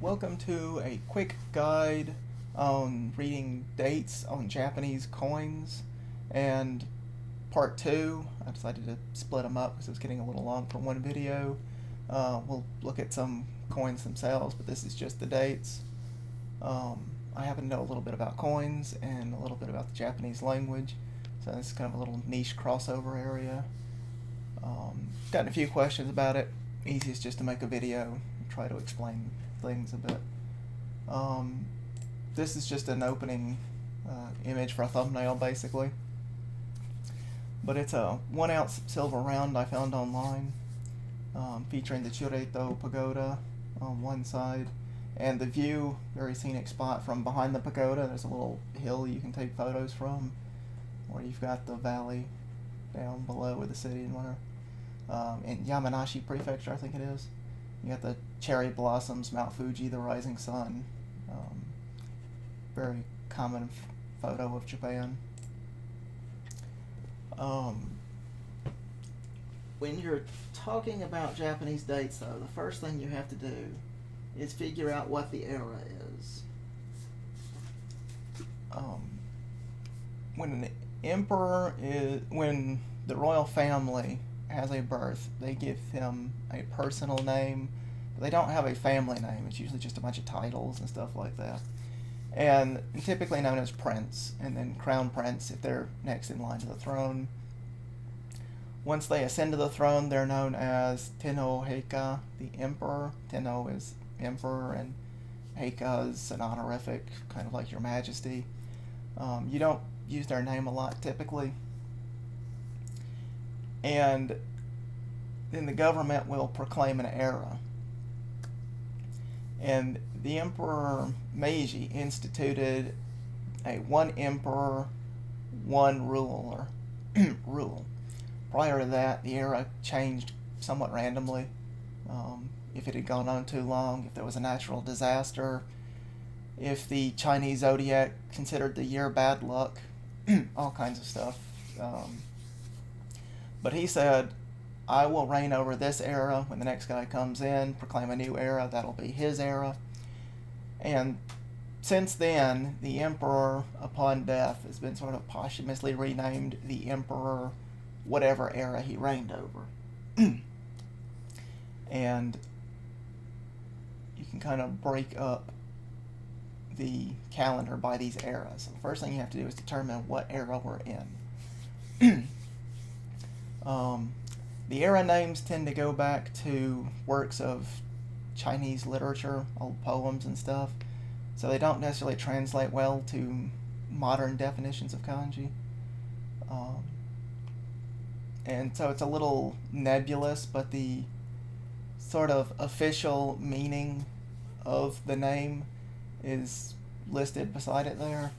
Welcome to a quick guide on reading dates on Japanese coins. And part two, I decided to split them up because it was getting a little long for one video. We'll look at some coins themselves, but this is just the dates. I happen to know a little bit about coins and a little bit about the Japanese language, so this is kind of a little niche crossover area. Gotten a few questions about it. Easiest just to make a video and try to explain things a bit. This is just an opening image for a thumbnail, basically. But it's a 1 ounce silver round I found online, featuring the Chureito Pagoda on one side, and the view, very scenic spot from behind the pagoda. There's a little hill you can take photos from, where you've got the valley down below with the city and whatever. In Yamanashi Prefecture, I think it is. You got the cherry blossoms, Mount Fuji, the rising sun. Very common photo of Japan. When you're talking about Japanese dates, though, the first thing you have to do is figure out what the era is. When when the royal family has a birth, they give him a personal name, but they don't have a family name. It's usually just a bunch of titles and stuff like that. And typically known as prince, and then crown prince if they're next in line to the throne. Once they ascend to the throne, they're known as Tenno Heika, the emperor. Tenno is emperor, and Heika is an honorific, kind of like your majesty. You don't use their name a lot typically. And then the government will proclaim an era. And the Emperor Meiji instituted a one emperor, one ruler rule. Prior to that, the era changed somewhat randomly. If it had gone on too long, if there was a natural disaster, if the Chinese zodiac considered the year bad luck, all kinds of stuff. But he said, I will reign over this era. When the next guy comes in, proclaim a new era, that'll be his era. And since then, the emperor, upon death, has been sort of posthumously renamed the emperor, whatever era he reigned over. And you can kind of break up the calendar by these eras. So the first thing you have to do is determine what era we're in. The era names tend to go back to works of Chinese literature, old poems and stuff, so they don't necessarily translate well to modern definitions of kanji. And so it's a little nebulous, but the sort of official meaning of the name is listed beside it there.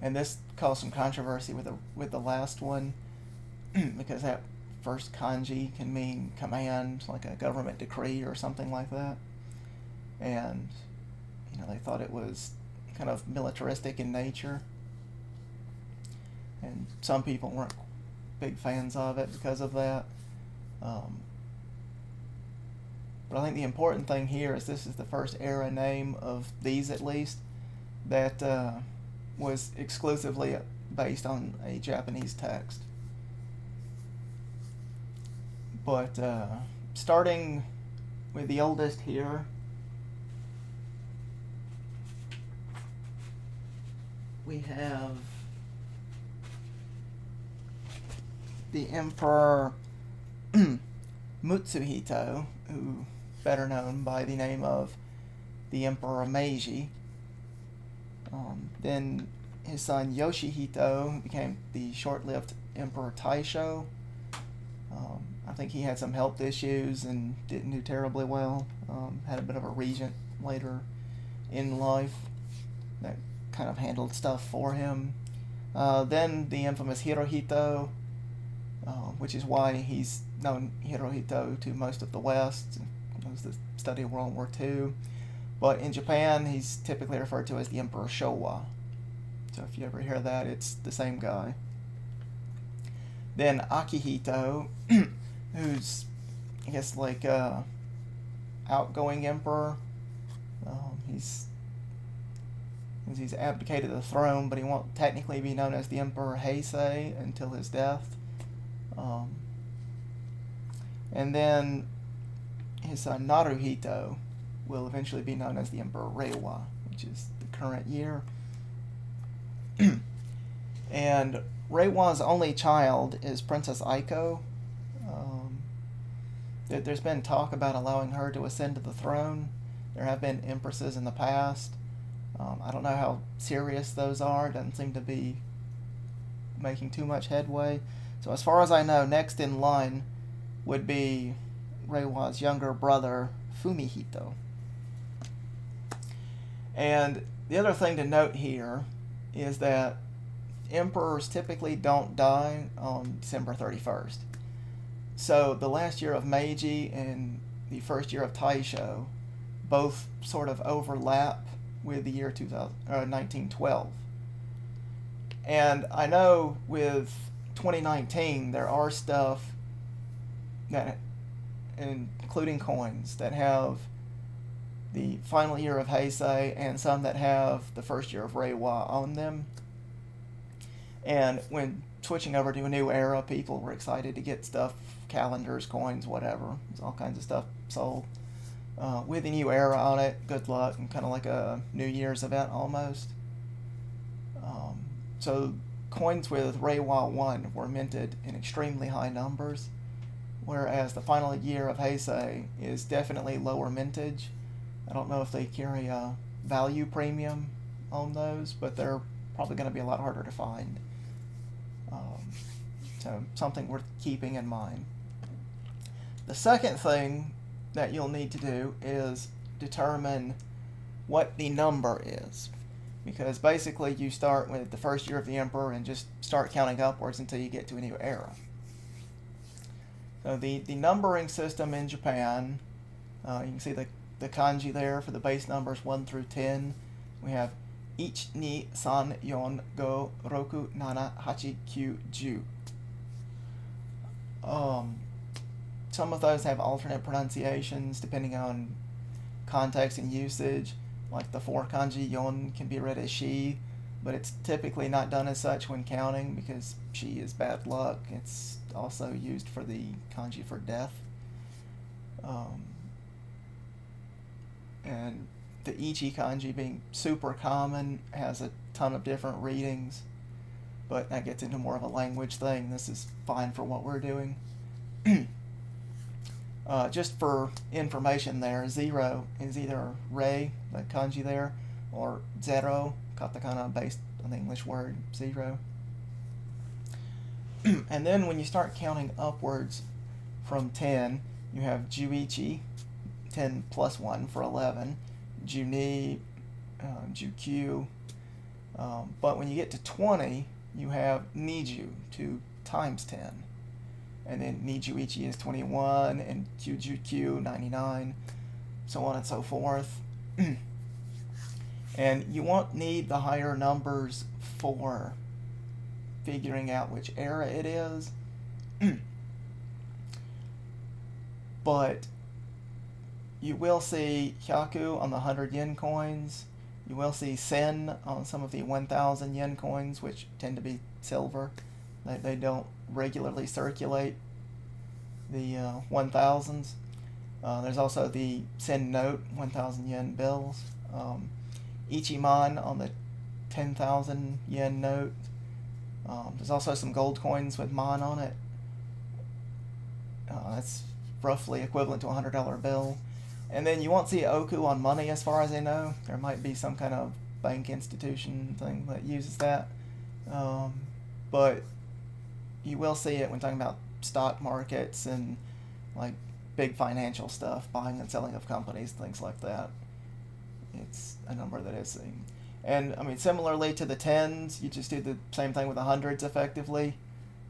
And this caused some controversy with the last one, because that first kanji can mean command, like a government decree or something like that. And, they thought it was kind of militaristic in nature. And some people weren't big fans of it because of that. But I think the important thing here is this is the first era name of these, at least, that was exclusively based on a Japanese text. But starting with the oldest here, we have the Emperor Mutsuhito, who better known by the name of the Emperor Meiji. Then his son Yoshihito became the short-lived Emperor Taisho. I think he had some health issues and didn't do terribly well. Had a bit of a regent later in life that kind of handled stuff for him. Then the infamous Hirohito, which is why he's known Hirohito to most of the West. It was the study of World War II. But in Japan, he's typically referred to as the Emperor Showa. So if you ever hear that, it's the same guy. Then Akihito, who's, I guess, like outgoing emperor. He's abdicated the throne, but he won't technically be known as the Emperor Heisei until his death. And then his son Naruhito will eventually be known as the Emperor Reiwa, which is the current year. And Reiwa's only child is Princess Aiko. There's been talk about allowing her to ascend to the throne. There have been empresses in the past. I don't know how serious those are. It doesn't seem to be making too much headway. So as far as I know, next in line would be Reiwa's younger brother, Fumihito. And the other thing to note here is that emperors typically don't die on December 31st. So the last year of Meiji and the first year of Taisho both sort of overlap with the year 1912. And I know with 2019 there are stuff that, including coins, that have the final year of Heisei and some that have the first year of Reiwa on them. And when switching over to a new era, people were excited to get stuff, calendars, coins, whatever. There's all kinds of stuff sold with the new era on it. Good luck, and kind of like a New Year's event almost. So coins with Reiwa 1 were minted in extremely high numbers, whereas the final year of Heisei is definitely lower mintage. I don't know if they carry a value premium on those, but they're probably going to be a lot harder to find. So something worth keeping in mind. The second thing that you'll need to do is determine what the number is. Because basically you start with the first year of the emperor and just start counting upwards until you get to a new era. So the numbering system in Japan, you can see the kanji there for the base numbers 1 through 10. We have 1, 2, 3, 4, 5, 6, 7, 8, 9, 10. Some of those have alternate pronunciations depending on context and usage. Like the 4 kanji yon can be read as she, but it's typically not done as such when counting because she is bad luck. It's also used for the kanji for death. And the ichi kanji, being super common, has a ton of different readings, but that gets into more of a language thing. This is fine for what we're doing. Just for information there, 0 is either rei, the kanji there, or zero, katakana based on the English word 0. And then when you start counting upwards from 10, you have juichi, 10 plus 1 for 11, juni, jukyu, but when you get to 20, you have niju, 2 times 10. And then nijuichi is 21, and kyujukyu 99, so on and so forth. And you won't need the higher numbers for figuring out which era it is. But you will see hyaku on the 100 yen coins. You will see sen on some of the 1,000 yen coins, which tend to be silver. They don't regularly circulate the 1,000s. There's also the sen note 1,000 yen bills. Ichiman on the 10,000 yen note. There's also some gold coins with man on it. That's roughly equivalent to a $100 bill. And then you won't see oku on money as far as I know. There might be some kind of bank institution thing that uses that. But you will see it when talking about stock markets and like big financial stuff, buying and selling of companies, things like that. It's a number that is seen. And I mean, similarly to the 10s, you just do the same thing with the hundreds effectively.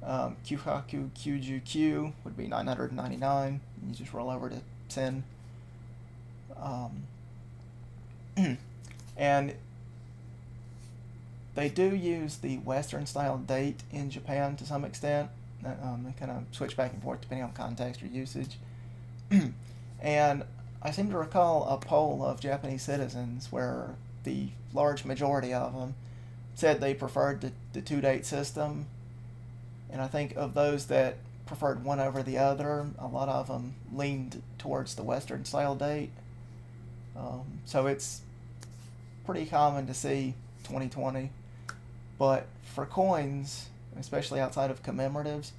Kyuhaku Kyuju would be 999. You just roll over to 10. And they do use the Western style date in Japan to some extent. They kind of switch back and forth depending on context or usage. And I seem to recall a poll of Japanese citizens where the large majority of them said they preferred the two-date system, and I think of those that preferred one over the other, a lot of them leaned towards the Western style date. So it's pretty common to see 2020, but for coins, especially outside of commemoratives,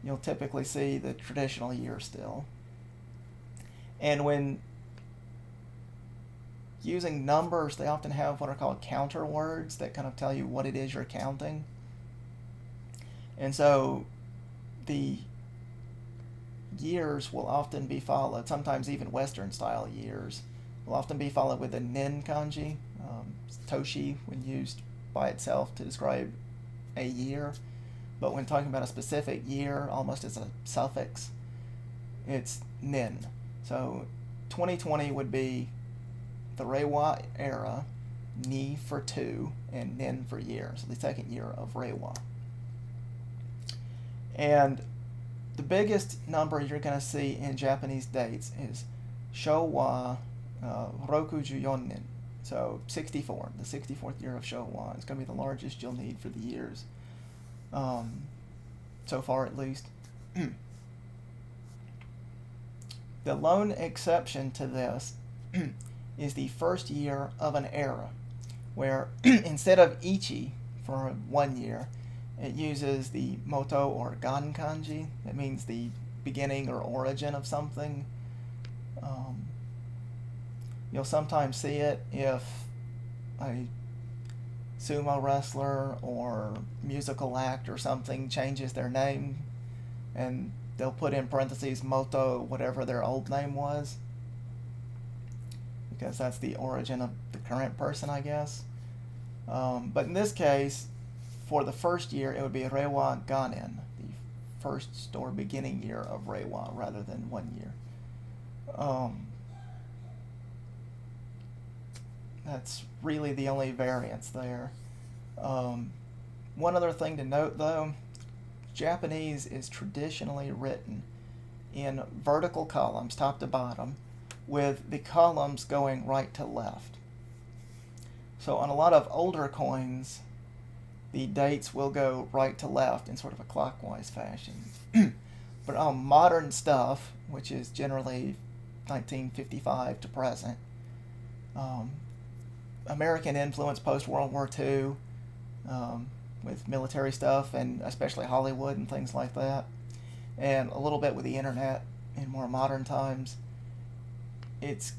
you'll typically see the traditional year still. And when using numbers, they often have what are called counter words that kind of tell you what it is you're counting. And so the years will often be followed, sometimes even Western style years, will often be followed with a nin kanji, toshi when used by itself to describe a year. But when talking about a specific year, almost as a suffix, it's nin. So 2020 would be the Reiwa era, ni for two, and nin for year, so the second year of Reiwa. And the biggest number you're going to see in Japanese dates is Showa Rokujuyon nin, so 64, the 64th year of Showa. It's going to be the largest you'll need for the years, so far at least. The lone exception to this is the first year of an era, where instead of ichi for 1 year, it uses the moto or gan kanji. That means the beginning or origin of something. You'll sometimes see it if a sumo wrestler or musical act or something changes their name, and they'll put in parentheses moto whatever their old name was, because that's the origin of the current person, I guess. But in this case, for the first year, it would be Reiwa Ganen, the first or beginning year of Reiwa, rather than 1 year. That's really the only variance there. One other thing to note, though, Japanese is traditionally written in vertical columns, top to bottom, with the columns going right to left. So on a lot of older coins, the dates will go right to left in sort of a clockwise fashion. But on modern stuff, which is generally 1955 to present, American influence post-World War II, with military stuff and especially Hollywood and things like that, and a little bit with the internet in more modern times, it's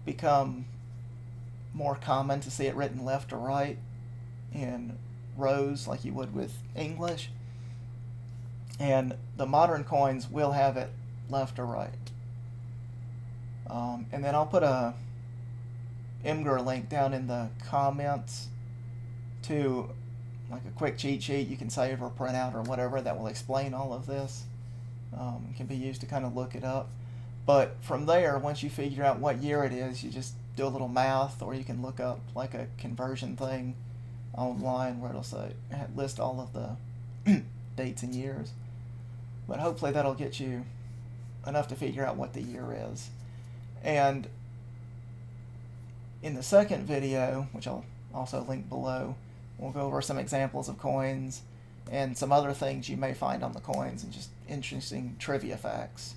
become more common to see it written left to right in rows like you would with English, and the modern coins will have it left to right. And then I'll put a Imgur link down in the comments to like a quick cheat sheet you can save or print out or whatever that will explain all of this. It can be used to kind of look it up. But from there, once you figure out what year it is, you just do a little math, or you can look up like a conversion thing online where it'll say list all of the dates and years. But hopefully that'll get you enough to figure out what the year is. And in the second video, which I'll also link below, we'll go over some examples of coins and some other things you may find on the coins and just interesting trivia facts.